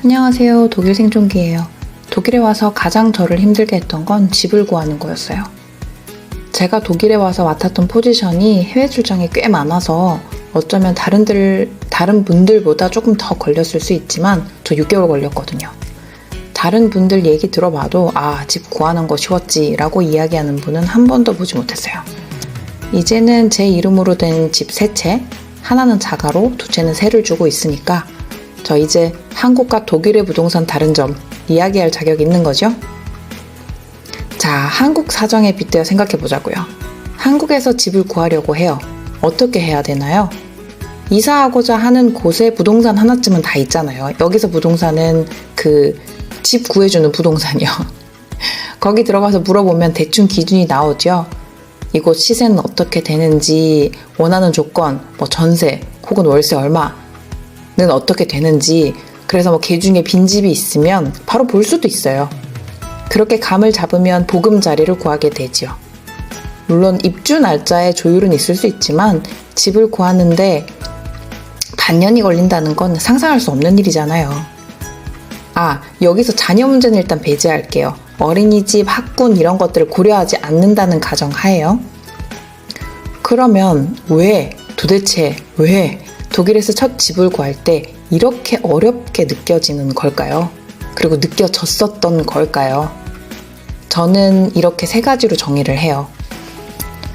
안녕하세요. 독일 생존기예요. 독일에 와서 가장 저를 힘들게 했던 건 집을 구하는 거였어요. 제가 독일에 와서 맡았던 포지션이 해외 출장이 꽤 많아서 어쩌면 다른 분들보다 조금 더 걸렸을 수 있지만 저 6개월 걸렸거든요. 다른 분들 얘기 들어봐도 집 구하는 거 쉬웠지 라고 이야기하는 분은 한 번도 보지 못했어요. 이제는 제 이름으로 된 집 3채, 하나는 자가로, 2채는 세를 주고 있으니까 저 이제 한국과 독일의 부동산 다른 점 이야기할 자격이 있는 거죠? 자, 한국 사정에 빗대어 생각해 보자고요. 한국에서 집을 구하려고 해요. 어떻게 해야 되나요? 이사하고자 하는 곳에 부동산 하나쯤은 다 있잖아요. 여기서 부동산은 집 구해주는 부동산이요. 거기 들어가서 물어보면 대충 기준이 나오죠. 이곳 시세는 어떻게 되는지, 원하는 조건, 전세 혹은 월세 얼마는 어떻게 되는지, 그래서 개중에 빈집이 있으면 바로 볼 수도 있어요. 그렇게 감을 잡으면 보금자리를 구하게 되지요. 물론 입주 날짜에 조율은 있을 수 있지만 집을 구하는데 반년이 걸린다는 건 상상할 수 없는 일이잖아요. 여기서 자녀 문제는 일단 배제할게요. 어린이집, 학군 이런 것들을 고려하지 않는다는 가정하에요. 그러면 도대체 왜 독일에서 첫 집을 구할 때 이렇게 어렵게 느껴지는 걸까요? 그리고 느껴졌었던 걸까요? 저는 이렇게 3가지로 정의를 해요.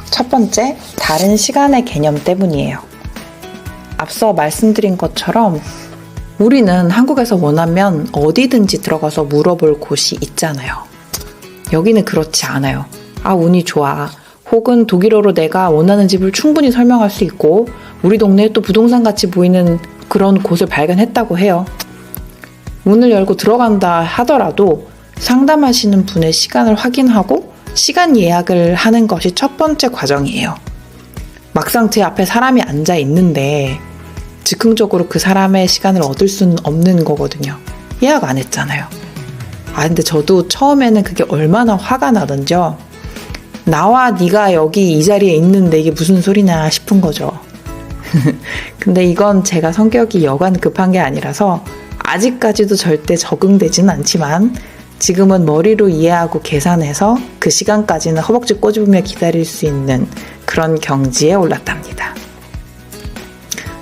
첫 번째, 다른 시간의 개념 때문이에요. 앞서 말씀드린 것처럼 우리는 한국에서 원하면 어디든지 들어가서 물어볼 곳이 있잖아요. 여기는 그렇지 않아요. 운이 좋아. 혹은 독일어로 내가 원하는 집을 충분히 설명할 수 있고 우리 동네에 또 부동산 같이 보이는 그런 곳을 발견했다고 해요. 문을 열고 들어간다 하더라도 상담하시는 분의 시간을 확인하고 시간 예약을 하는 것이 첫 번째 과정이에요. 막상 제 앞에 사람이 앉아 있는데 즉흥적으로 그 사람의 시간을 얻을 수는 없는 거거든요. 예약 안 했잖아요. 근데 저도 처음에는 그게 얼마나 화가 나던지요. 나와 네가 여기 이 자리에 있는데 이게 무슨 소리냐 싶은 거죠. 근데 이건 제가 성격이 여간 급한 게 아니라서 아직까지도 절대 적응되지는 않지만 지금은 머리로 이해하고 계산해서 그 시간까지는 허벅지 꼬집으며 기다릴 수 있는 그런 경지에 올랐답니다.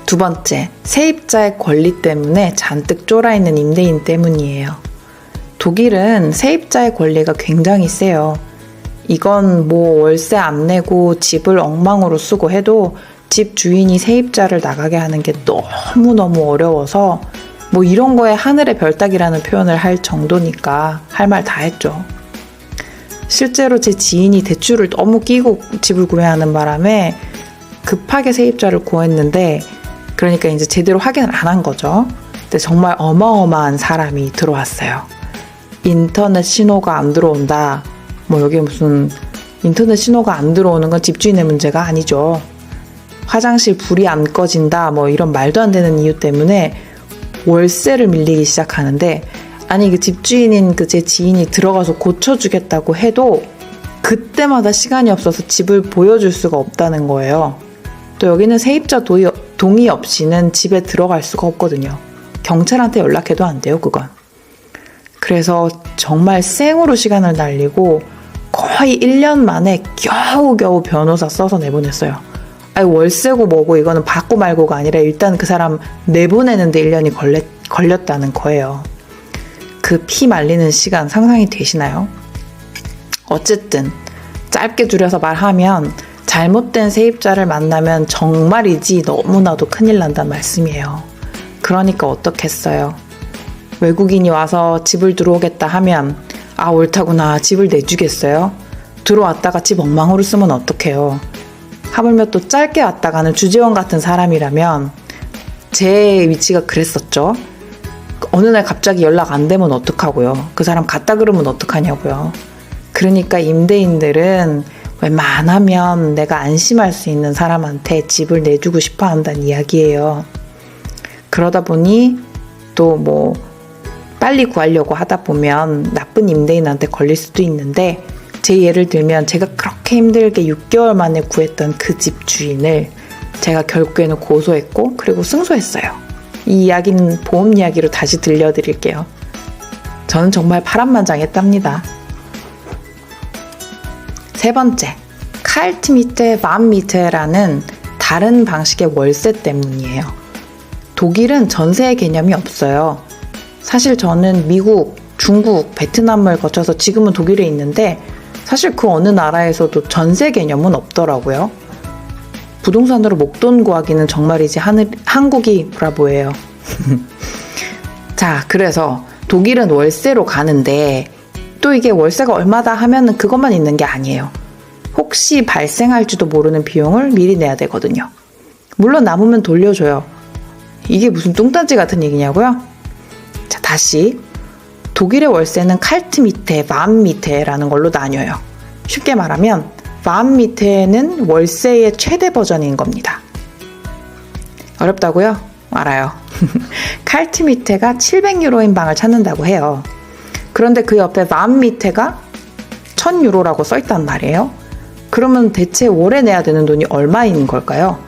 두 번째, 세입자의 권리 때문에 잔뜩 쫄아있는 임대인 때문이에요. 독일은 세입자의 권리가 굉장히 세요. 이건 월세 안 내고 집을 엉망으로 쓰고 해도 집 주인이 세입자를 나가게 하는 게 너무너무 어려워서 이런 거에 하늘의 별 따기라는 표현을 할 정도니까 할 말 다 했죠. 실제로 제 지인이 대출을 너무 끼고 집을 구매하는 바람에 급하게 세입자를 구했는데 그러니까 이제 제대로 확인을 안 한 거죠. 근데 정말 어마어마한 사람이 들어왔어요. 인터넷 신호가 안 들어온다. 여기 무슨 인터넷 신호가 안 들어오는 건 집주인의 문제가 아니죠. 화장실 불이 안 꺼진다. 이런 말도 안 되는 이유 때문에 월세를 밀리기 시작하는데 그 집주인인 제 지인이 들어가서 고쳐주겠다고 해도 그때마다 시간이 없어서 집을 보여줄 수가 없다는 거예요. 또 여기는 세입자 동의 없이는 집에 들어갈 수가 없거든요. 경찰한테 연락해도 안 돼요, 그건. 그래서 정말 생으로 시간을 날리고 거의 1년 만에 겨우겨우 변호사 써서 내보냈어요. 월세고 뭐고 이거는 받고 말고가 아니라 일단 그 사람 내보내는데 1년이 걸렸다는 거예요. 그 피 말리는 시간 상상이 되시나요? 어쨌든 짧게 줄여서 말하면 잘못된 세입자를 만나면 정말이지 너무나도 큰일 난다는 말씀이에요. 그러니까 어떻겠어요? 외국인이 와서 집을 들어오겠다 하면 옳다구나 집을 내주겠어요? 들어왔다가 집 엉망으로 쓰면 어떡해요? 하물며 또 짧게 왔다가는 주재원 같은 사람이라면 제 위치가 그랬었죠. 어느 날 갑자기 연락 안 되면 어떡하고요? 그 사람 갔다 그러면 어떡하냐고요? 그러니까 임대인들은 웬만하면 내가 안심할 수 있는 사람한테 집을 내주고 싶어 한다는 이야기예요. 그러다 보니 또 빨리 구하려고 하다 보면 나쁜 임대인한테 걸릴 수도 있는데 제 예를 들면 제가 그렇게 힘들게 6개월 만에 구했던 그 집 주인을 제가 결국에는 고소했고 그리고 승소했어요. 이 이야기는 보험 이야기로 다시 들려드릴게요. 저는 정말 파란만장했답니다. 세 번째, 칼트미테, 밤미테라는 다른 방식의 월세 때문이에요. 독일은 전세의 개념이 없어요. 사실 저는 미국, 중국, 베트남을 거쳐서 지금은 독일에 있는데 사실 그 어느 나라에서도 전세 개념은 없더라고요. 부동산으로 목돈 구하기는 정말이지 한국이 브라보예요. 자, 그래서 독일은 월세로 가는데 또 이게 월세가 얼마다 하면은 그것만 있는 게 아니에요. 혹시 발생할지도 모르는 비용을 미리 내야 되거든요. 물론 남으면 돌려줘요. 이게 무슨 뚱딴지 같은 얘기냐고요? 자, 다시 독일의 월세는 칼트미테, 밤미테라는 걸로 나뉘어요. 쉽게 말하면 밤미테는 월세의 최대 버전인 겁니다. 어렵다고요? 알아요. 칼트미테가 700유로인 방을 찾는다고 해요. 그런데 그 옆에 밤미테가 1000유로라고 써있단 말이에요. 그러면 대체 월에 내야 되는 돈이 얼마인 걸까요?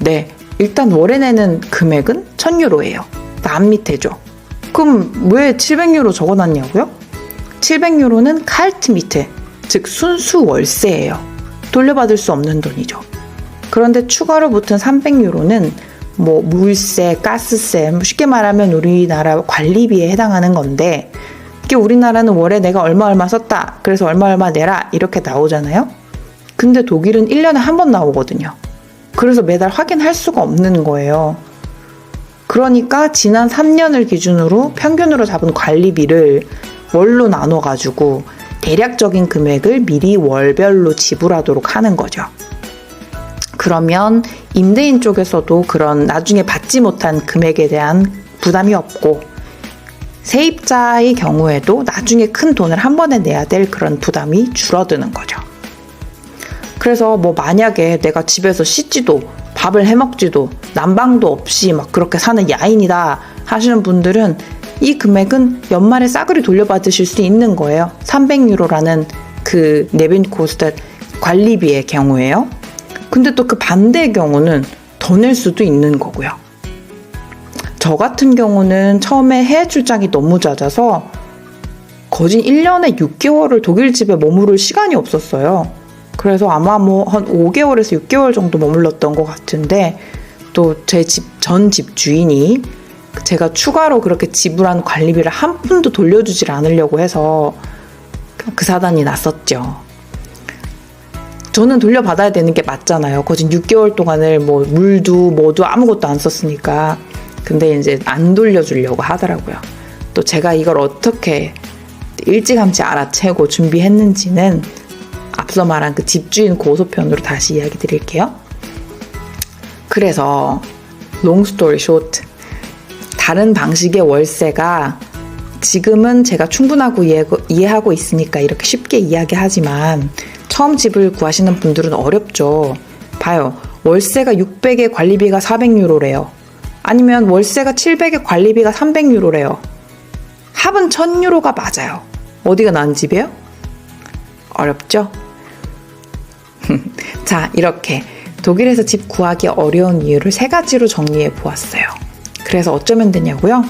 네, 일단 월에 내는 금액은 1000유로예요. 밤미테죠. 그럼 왜 700유로 적어놨냐고요? 700유로는 칼트미테, 즉 순수 월세예요. 돌려받을 수 없는 돈이죠. 그런데 추가로 붙은 300유로는 뭐 물세, 가스세, 쉽게 말하면 우리나라 관리비에 해당하는 건데 이게 우리나라는 월에 내가 얼마 썼다, 그래서 얼마 내라 이렇게 나오잖아요. 근데 독일은 1년에 한 번 나오거든요. 그래서 매달 확인할 수가 없는 거예요. 그러니까 지난 3년을 기준으로 평균으로 잡은 관리비를 월로 나눠가지고 대략적인 금액을 미리 월별로 지불하도록 하는 거죠. 그러면 임대인 쪽에서도 그런 나중에 받지 못한 금액에 대한 부담이 없고 세입자의 경우에도 나중에 큰 돈을 한 번에 내야 될 그런 부담이 줄어드는 거죠. 그래서 뭐 만약에 내가 집에서 씻지도 밥을 해먹지도 난방도 없이 막 그렇게 사는 야인이다 하시는 분들은 이 금액은 연말에 싸그리 돌려받으실 수 있는 거예요. 300유로라는 그 네빈코스트 관리비의 경우에요. 근데 또 그 반대의 경우는 더 낼 수도 있는 거고요. 저 같은 경우는 처음에 해외 출장이 너무 잦아서 거진 1년에 6개월을 독일 집에 머무를 시간이 없었어요. 그래서 아마 뭐 한 5개월에서 6개월 정도 머물렀던 것 같은데 또 제 전 집 주인이 제가 추가로 그렇게 지불한 관리비를 한 푼도 돌려주질 않으려고 해서 그 사단이 났었죠. 저는 돌려받아야 되는 게 맞잖아요. 거진 6개월 동안을 뭐 물도 뭐도 아무것도 안 썼으니까. 근데 이제 안 돌려주려고 하더라고요. 또 제가 이걸 어떻게 일찌감치 알아채고 준비했는지는 앞서 말한 그 집주인 고소편으로 다시 이야기 드릴게요. 그래서 long story short, 다른 방식의 월세가 지금은 제가 충분하고 이해하고 있으니까 이렇게 쉽게 이야기하지만 처음 집을 구하시는 분들은 어렵죠. 봐요. 월세가 600에 관리비가 400유로래요. 아니면 월세가 700에 관리비가 300유로래요. 합은 1000유로가 맞아요. 어디가 나은 집이에요? 어렵죠? 자, 이렇게 독일에서 집 구하기 어려운 이유를 3가지로 정리해 보았어요. 그래서 어쩌면 되냐고요?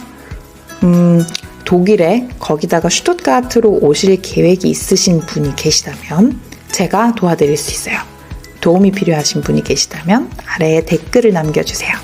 독일에 거기다가 슈투트가르트로 오실 계획이 있으신 분이 계시다면 제가 도와드릴 수 있어요. 도움이 필요하신 분이 계시다면 아래에 댓글을 남겨주세요.